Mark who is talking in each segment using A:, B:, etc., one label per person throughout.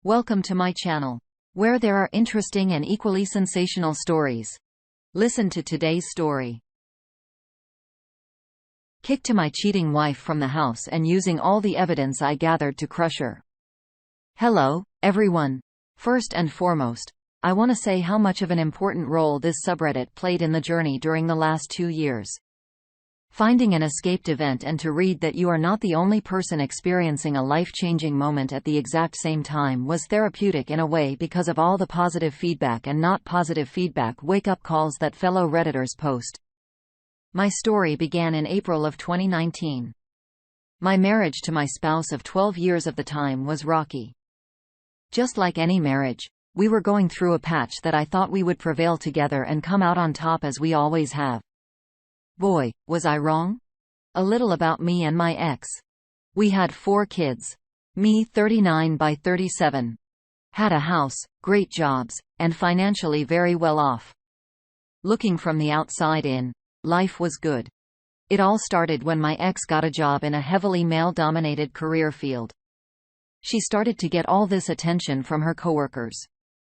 A: Welcome to my channel, where there are interesting and equally sensational stories. Listen to today's story. Kicked to my cheating wife from the house and using all the evidence I gathered to crush her. Hello, everyone. First and foremost, I want to say how much of an important role this subreddit played in the journey during the last 2 years. Finding an escaped event and to read that you are not the only person experiencing a life-changing moment at the exact same time was therapeutic in a way because of all the positive feedback and not positive feedback wake-up calls that fellow Redditors post. My story began in April of 2019. My marriage to my spouse of 12 years of the time was rocky. Just like any marriage, we were going through a patch that I thought we would prevail together and come out on top as we always have. Boy, was I wrong? A little about me and my ex. We had 4 kids. Me 39 by 37. Had a house, great jobs, and financially very well off. Looking from the outside in, life was good. It all started when my ex got a job in a heavily male-dominated career field. She started to get all this attention from her coworkers.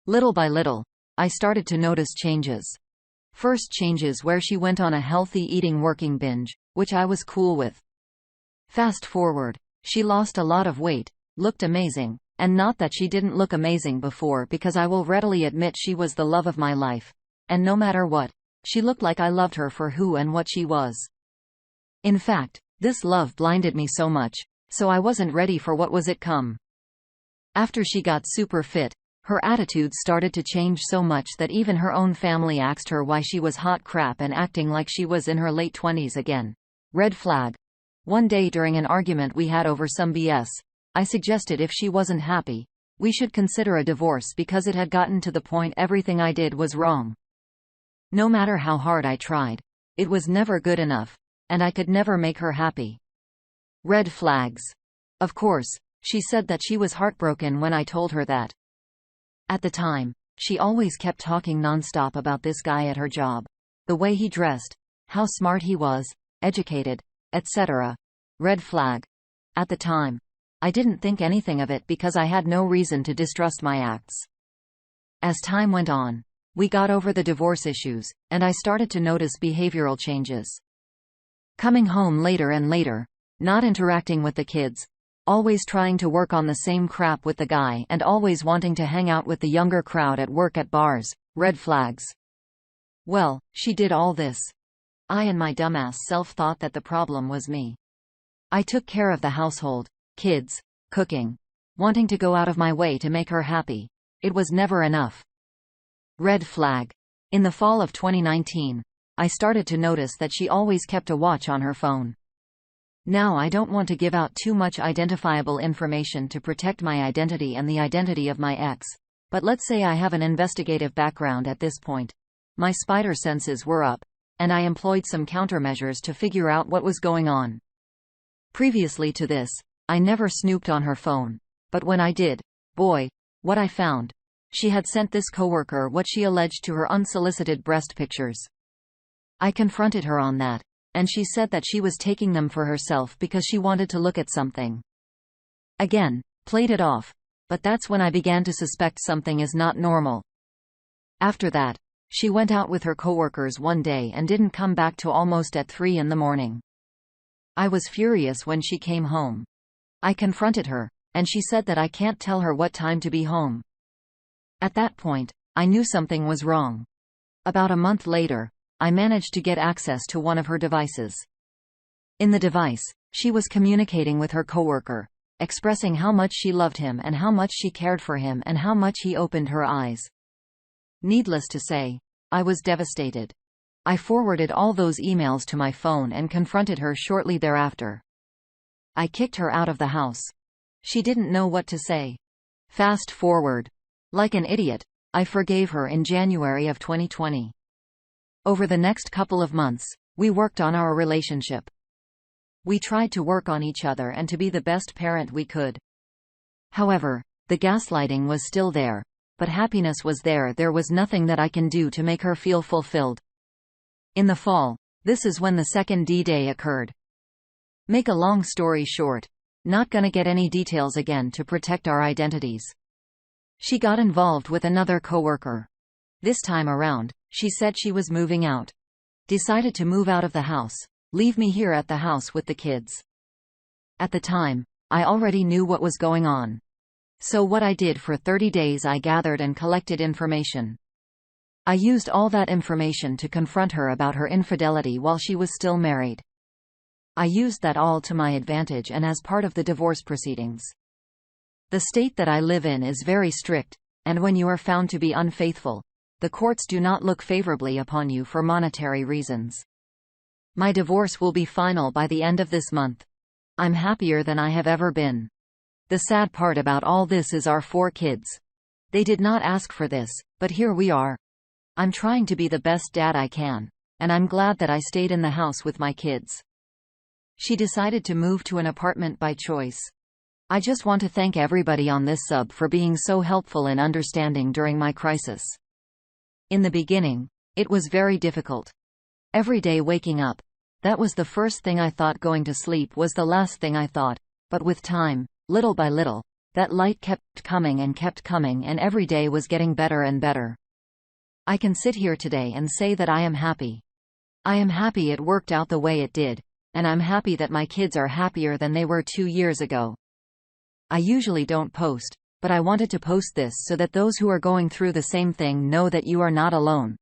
A: Little by little, I started to notice changes. First changes where she went on a healthy eating working binge, which I was cool with. Fast forward, she lost a lot of weight, looked amazing, and not that she didn't look amazing before because I will readily admit she was the love of my life, and no matter what, she looked like I loved her for who and what she was. In fact, this love blinded me so much, so I wasn't ready for what was it come. After she got super fit, her attitude started to change so much that even her own family asked her why she was hot crap and acting like she was in her late 20s again. Red flag. One day during an argument we had over some BS, I suggested if she wasn't happy, we should consider a divorce because it had gotten to the point everything I did was wrong. No matter how hard I tried, it was never good enough, and I could never make her happy. Red flags. Of course, she said that she was heartbroken when I told her that. At the time, she always kept talking nonstop about this guy at her job. The way he dressed, how smart he was, educated, etc. Red flag. At the time, I didn't think anything of it because I had no reason to distrust my acts. As time went on, we got over the divorce issues, and I started to notice behavioral changes. Coming home later and later, not interacting with the kids, always trying to work on the same crap with the guy and always wanting to hang out with the younger crowd at work at bars. Red flags. Well, she did all this. I and my dumbass self thought that the problem was me. I took care of the household, kids, cooking, wanting to go out of my way to make her happy. It was never enough. Red flag. In the fall of 2019, I started to notice that she always kept a watch on her phone. Now I don't want to give out too much identifiable information to protect my identity and the identity of my ex, but let's say I have an investigative background at this point. My spider senses were up, and I employed some countermeasures to figure out what was going on. Previously to this, I never snooped on her phone, but when I did, boy, what I found. She had sent this coworker what she alleged to her unsolicited breast pictures. I confronted her on that, and she said that she was taking them for herself because she wanted to look at something. Again, played it off, but that's when I began to suspect something is not normal. After that, she went out with her coworkers one day and didn't come back till almost at 3 in the morning. I was furious when she came home. I confronted her, and she said that I can't tell her what time to be home. At that point, I knew something was wrong. About a month later, I managed to get access to one of her devices. In the device, she was communicating with her coworker, expressing how much she loved him and how much she cared for him and how much he opened her eyes. Needless to say, I was devastated. I forwarded all those emails to my phone and confronted her shortly thereafter. I kicked her out of the house. She didn't know what to say. Fast forward. Like an idiot, I forgave her in January of 2020. Over the next couple of months, we worked on our relationship. We tried to work on each other and to be the best parent we could. However, the gaslighting was still there, but happiness was there. There was nothing that I can do to make her feel fulfilled. In the fall, this is when the second D-Day occurred. Make a long story short, not gonna get any details again to protect our identities. She got involved with another coworker. This time around, she said she was moving out. Decided to move out of the house. Leave me here at the house with the kids. At the time, I already knew what was going on. So what I did for 30 days, I gathered and collected information. I used all that information to confront her about her infidelity while she was still married. I used that all to my advantage and as part of the divorce proceedings. The state that I live in is very strict, and when you are found to be unfaithful, the courts do not look favorably upon you for monetary reasons. My divorce will be final by the end of this month. I'm happier than I have ever been. The sad part about all this is our 4 kids. They did not ask for this, but here we are. I'm trying to be the best dad I can, and I'm glad that I stayed in the house with my kids. She decided to move to an apartment by choice. I just want to thank everybody on this sub for being so helpful and understanding during my crisis. In the beginning, it was very difficult. Every day waking up, that was the first thing I thought. Going to sleep was the last thing I thought, but with time, little by little, that light kept coming, and every day was getting better and better. I can sit here today and say that I am happy. I am happy it worked out the way it did, and I'm happy that my kids are happier than they were 2 years ago. I usually don't post, but I wanted to post this so that those who are going through the same thing know that you are not alone.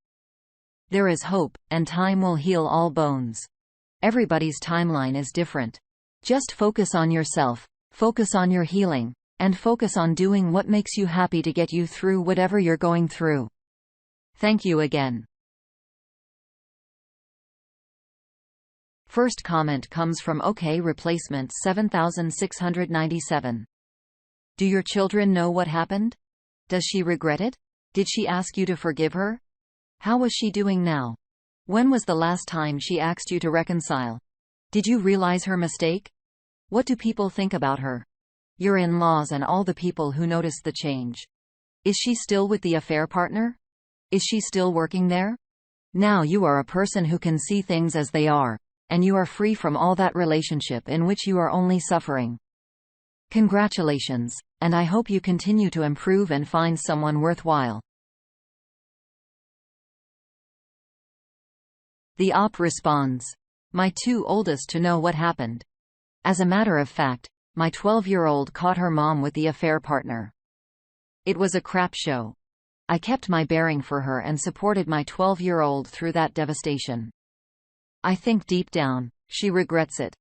A: There is hope, and time will heal all bones. Everybody's timeline is different. Just focus on yourself, focus on your healing, and focus on doing what makes you happy to get you through whatever you're going through. Thank you again. First comment comes from OK Replacement 7697. Do your children know what happened? Does she regret it? Did she ask you to forgive her? How was she doing now? When was the last time she asked you to reconcile? Did you realize her mistake? What do people think about her? Your in-laws and all the people who noticed the change. Is she still with the affair partner? Is she still working there? Now you are a person who can see things as they are, and you are free from all that relationship in which you are only suffering. Congratulations, and I hope you continue to improve and find someone worthwhile. The op responds. My 2 oldest to know what happened. As a matter of fact, my 12-year-old caught her mom with the affair partner. It was a crap show. I kept my bearing for her and supported my 12-year-old through that devastation. I think deep down, she regrets it.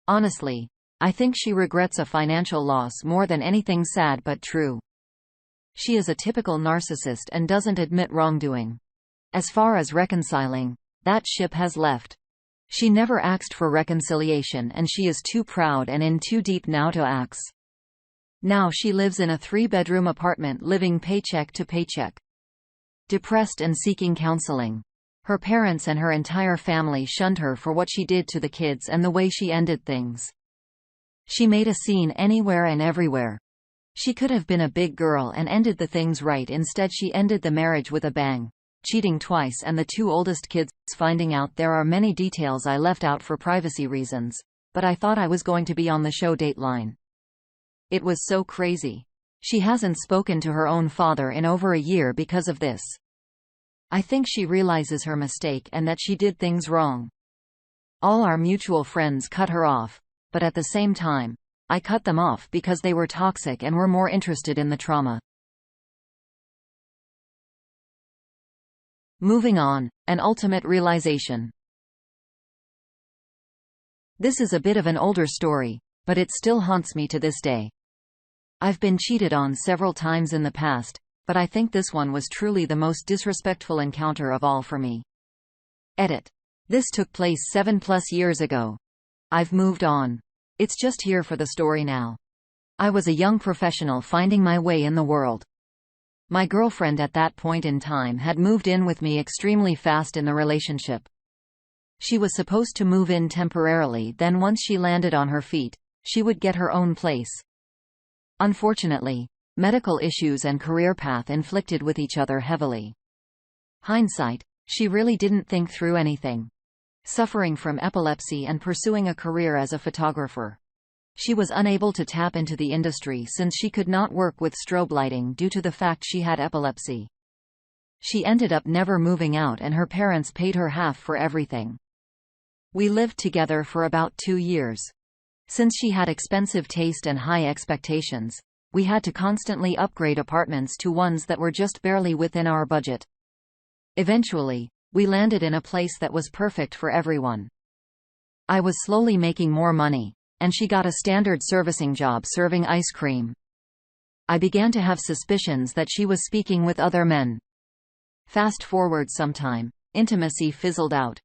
A: Honestly, I think she regrets a financial loss more than anything. Sad but true. She is a typical narcissist and doesn't admit wrongdoing. As far as reconciling, that ship has left. She never asked for reconciliation, and she is too proud and in too deep now to ask. Now she lives in a 3-bedroom apartment, living paycheck to paycheck. Depressed and seeking counseling. Her parents and her entire family shunned her for what she did to the kids and the way she ended things. She made a scene anywhere and everywhere. She could have been a big girl and ended the things right. Instead, she ended the marriage with a bang, cheating twice, and the 2 oldest kids finding out. There are many details I left out for privacy reasons, but I thought I was going to be on the show Dateline. It was so crazy. She hasn't spoken to her own father in over a year because of this. I think she realizes her mistake and that she did things wrong. All our mutual friends cut her off, but at the same time, I cut them off because they were toxic and were more interested in the trauma. Moving on, an ultimate realization. This is a bit of an older story, but it still haunts me to this day. I've been cheated on several times in the past, but I think this one was truly the most disrespectful encounter of all for me. Edit. This took place 7+ years ago. I've moved on. It's just here for the story now. I was a young professional finding my way in the world. My girlfriend at that point in time had moved in with me extremely fast in the relationship. She was supposed to move in temporarily, then once she landed on her feet, she would get her own place. Unfortunately, medical issues and career path inflicted with each other heavily. Hindsight, she really didn't think through anything. Suffering from epilepsy and pursuing a career as a photographer. She was unable to tap into the industry since she could not work with strobe lighting due to the fact she had epilepsy. She ended up never moving out and her parents paid her half for everything. We lived together for about 2 years. Since she had expensive taste and high expectations, we had to constantly upgrade apartments to ones that were just barely within our budget. Eventually, we landed in a place that was perfect for everyone. I was slowly making more money, and she got a standard servicing job serving ice cream. I began to have suspicions that she was speaking with other men. Fast forward some time, intimacy fizzled out.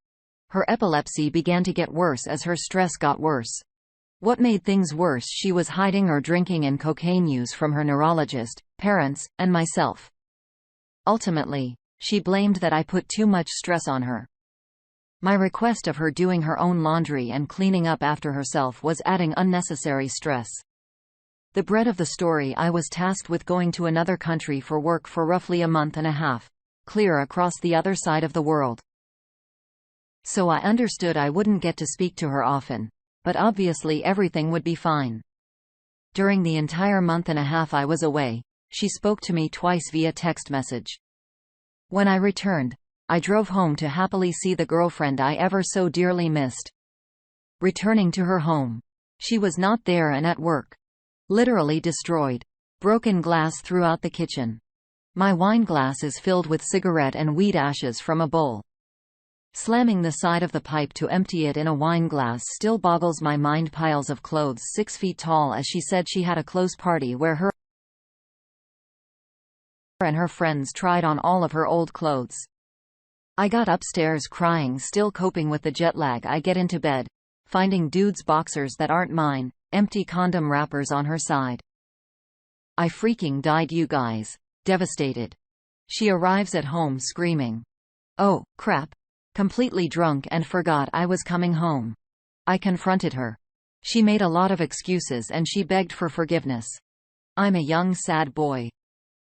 A: Her epilepsy began to get worse as her stress got worse. What made things worse, she was hiding her drinking and cocaine use from her neurologist, parents, and myself. Ultimately, she blamed that I put too much stress on her. My request of her doing her own laundry and cleaning up after herself was adding unnecessary stress. The bread of the story: I was tasked with going to another country for work for roughly a month and a half, clear across the other side of the world. So I understood I wouldn't get to speak to her often, but obviously everything would be fine. During the entire month and a half I was away, she spoke to me twice via text message. When I returned, I drove home to happily see the girlfriend I ever so dearly missed. Returning to her home, she was not there and at work. Literally destroyed. Broken glass throughout the kitchen. My wine glass is filled with cigarette and weed ashes from a bowl. Slamming the side of the pipe to empty it in a wine glass still boggles my mind. Piles of clothes 6 feet tall. As she said, she had a close party where her and her friends tried on all of her old clothes. I got upstairs crying, still coping with the jet lag. I get into bed, finding dude's boxers that aren't mine, empty condom wrappers on her side. I freaking died, you guys. Devastated. She arrives at home screaming, "Oh, crap." Completely drunk and forgot I was coming home. I confronted her. She made a lot of excuses and she begged for forgiveness. I'm a young sad boy.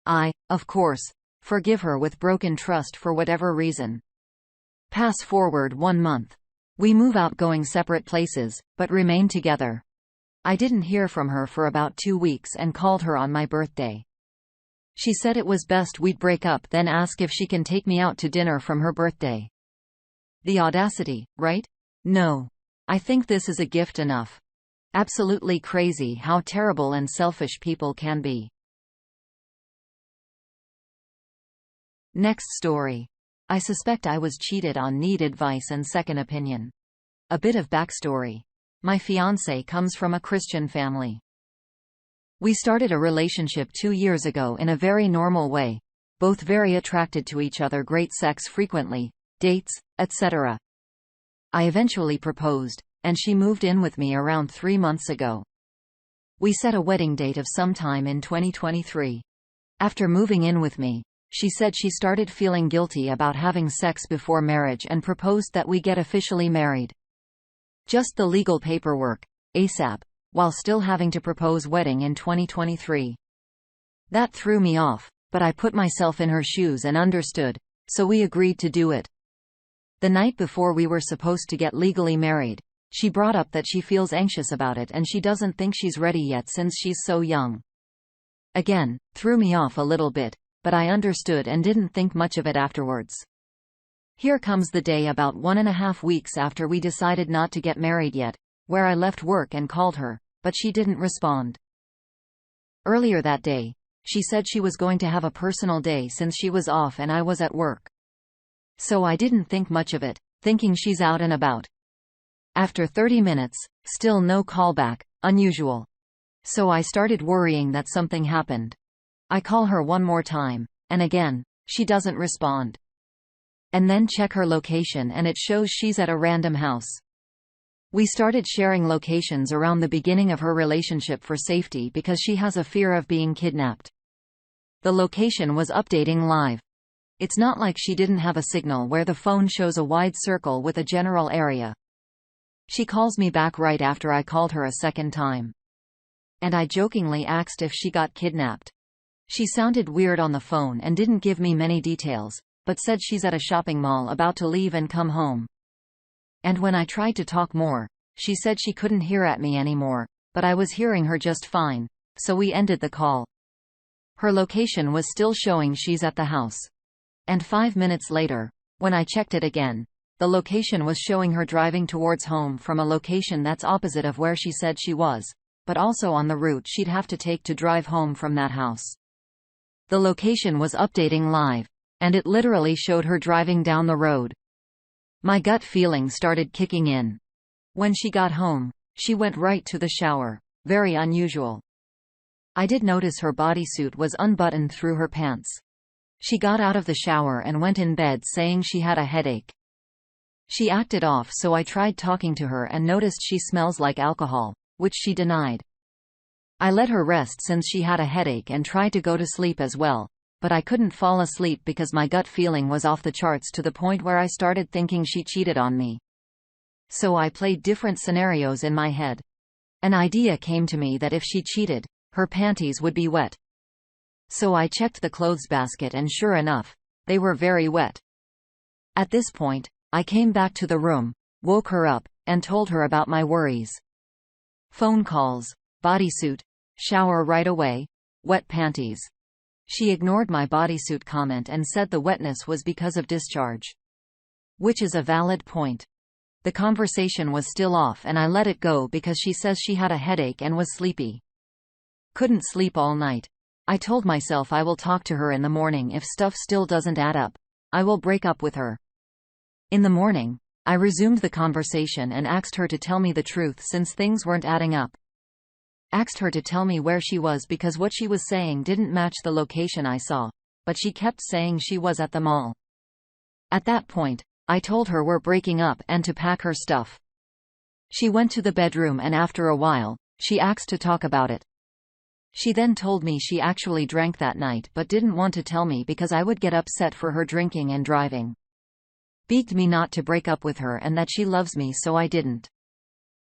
A: I, of course, forgive her with broken trust for whatever reason. Pass forward 1 month. We move out, going separate places, but remain together. I didn't hear from her for about 2 weeks and called her on my birthday. She said it was best we'd break up, then ask if she can take me out to dinner from her birthday. The audacity, right? No. I think this is a gift enough. Absolutely crazy how terrible and selfish people can be. Next story. I suspect I was cheated on. Need advice and second opinion. A bit of backstory. My fiancé comes from a Christian family. We started a relationship 2 years ago in a very normal way, both very attracted to each other, great sex frequently, dates, etc. I eventually proposed, and she moved in with me around 3 months ago. We set a wedding date of sometime in 2023. After moving in with me, she said she started feeling guilty about having sex before marriage and proposed that we get officially married. Just the legal paperwork, ASAP, while still having to propose wedding in 2023. That threw me off, but I put myself in her shoes and understood, so we agreed to do it. The night before we were supposed to get legally married, she brought up that she feels anxious about it and she doesn't think she's ready yet since she's so young. Again, threw me off a little bit, but I understood and didn't think much of it afterwards. Here comes the day about 1.5 weeks after we decided not to get married yet, where I left work and called her, but she didn't respond. Earlier that day, she said she was going to have a personal day since she was off and I was at work. So I didn't think much of it, thinking she's out and about. After 30 minutes, still no callback, unusual. So I started worrying that something happened. I call her one more time, and again, she doesn't respond. And then check her location and it shows she's at a random house. We started sharing locations around the beginning of her relationship for safety because she has a fear of being kidnapped. The location was updating live. It's not like she didn't have a signal where the phone shows a wide circle with a general area. She calls me back right after I called her a second time. And I jokingly asked if she got kidnapped. She sounded weird on the phone and didn't give me many details, but said she's at a shopping mall about to leave and come home. And when I tried to talk more, she said she couldn't hear at me anymore, but I was hearing her just fine, so we ended the call. Her location was still showing she's at the house. And 5 minutes later, when I checked it again, the location was showing her driving towards home from a location that's opposite of where she said she was, but also on the route she'd have to take to drive home from that house. The location was updating live, and it literally showed her driving down the road. My gut feeling started kicking in. When she got home, she went right to the shower. Very unusual. I did notice her bodysuit was unbuttoned through her pants. She got out of the shower and went in bed saying she had a headache. She acted off, so I tried talking to her and noticed she smells like alcohol, which she denied. I let her rest since she had a headache and tried to go to sleep as well, but I couldn't fall asleep because my gut feeling was off the charts to the point where I started thinking she cheated on me. So I played different scenarios in my head. An idea came to me that if she cheated, her panties would be wet. So I checked the clothes basket and sure enough, they were very wet. At this point, I came back to the room, woke her up, and told her about my worries. Phone calls, bodysuit, shower right away, wet panties. She ignored my bodysuit comment and said the wetness was because of discharge. Which is a valid point. The conversation was still off and I let it go because she says she had a headache and was sleepy. Couldn't sleep all night. I told myself I will talk to her in the morning. If stuff still doesn't add up, I will break up with her. In the morning, I resumed the conversation and asked her to tell me the truth since things weren't adding up. Asked her to tell me where she was because what she was saying didn't match the location I saw, but she kept saying she was at the mall. At that point, I told her we're breaking up and to pack her stuff. She went to the bedroom and after a while, she asked to talk about it. She then told me she actually drank that night but didn't want to tell me because I would get upset for her drinking and driving. Begged me not to break up with her and that she loves me, so I didn't.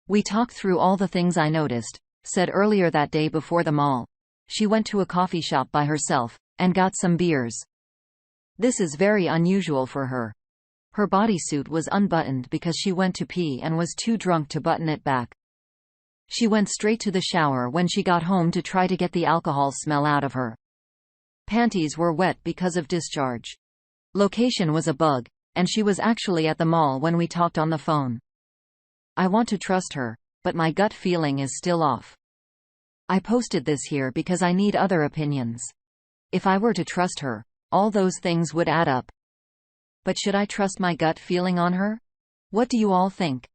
A: We talked through all the things I noticed, said earlier that day before the mall. She went to a coffee shop by herself, and got some beers. This is very unusual for her. Her bodysuit was unbuttoned because she went to pee and was too drunk to button it back. She went straight to the shower when she got home to try to get the alcohol smell out of her. Panties were wet because of discharge. Location was a bug, and she was actually at the mall when we talked on the phone. I want to trust her, but my gut feeling is still off. I posted this here because I need other opinions. If I were to trust her, all those things would add up. But should I trust my gut feeling on her? What do you all think?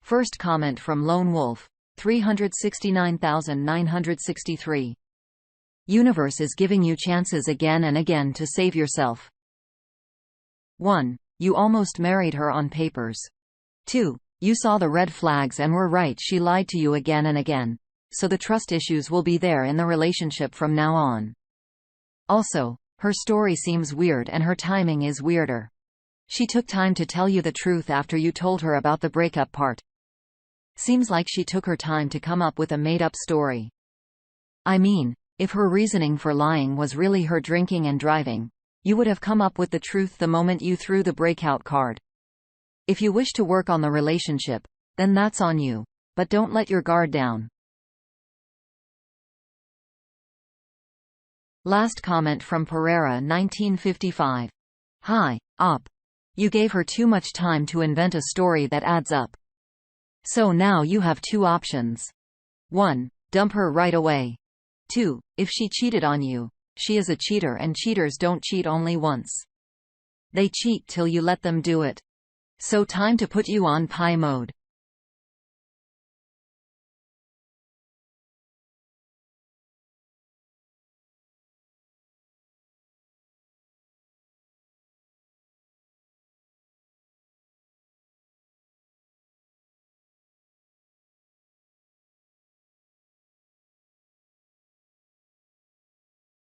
A: First comment from Lone Wolf, 369,963. Universe is giving you chances again and again to save yourself. 1. You almost married her on papers. 2. You saw the red flags and were right, she lied to you again and again. So the trust issues will be there in the relationship from now on. Also, her story seems weird and her timing is weirder. She took time to tell you the truth after you told her about the breakup part. Seems like she took her time to come up with a made-up story. I mean, if her reasoning for lying was really her drinking and driving, you would have come up with the truth the moment you threw the breakout card. If you wish to work on the relationship, then that's on you, but don't let your guard down. Last comment from Pereira 1955. Hi, Op. You gave her too much time to invent a story that adds up. So now you have two options. 1. Dump her right away. 2. If she cheated on you, she is a cheater and cheaters don't cheat only once. They cheat till you let them do it. So time to put you on pie mode.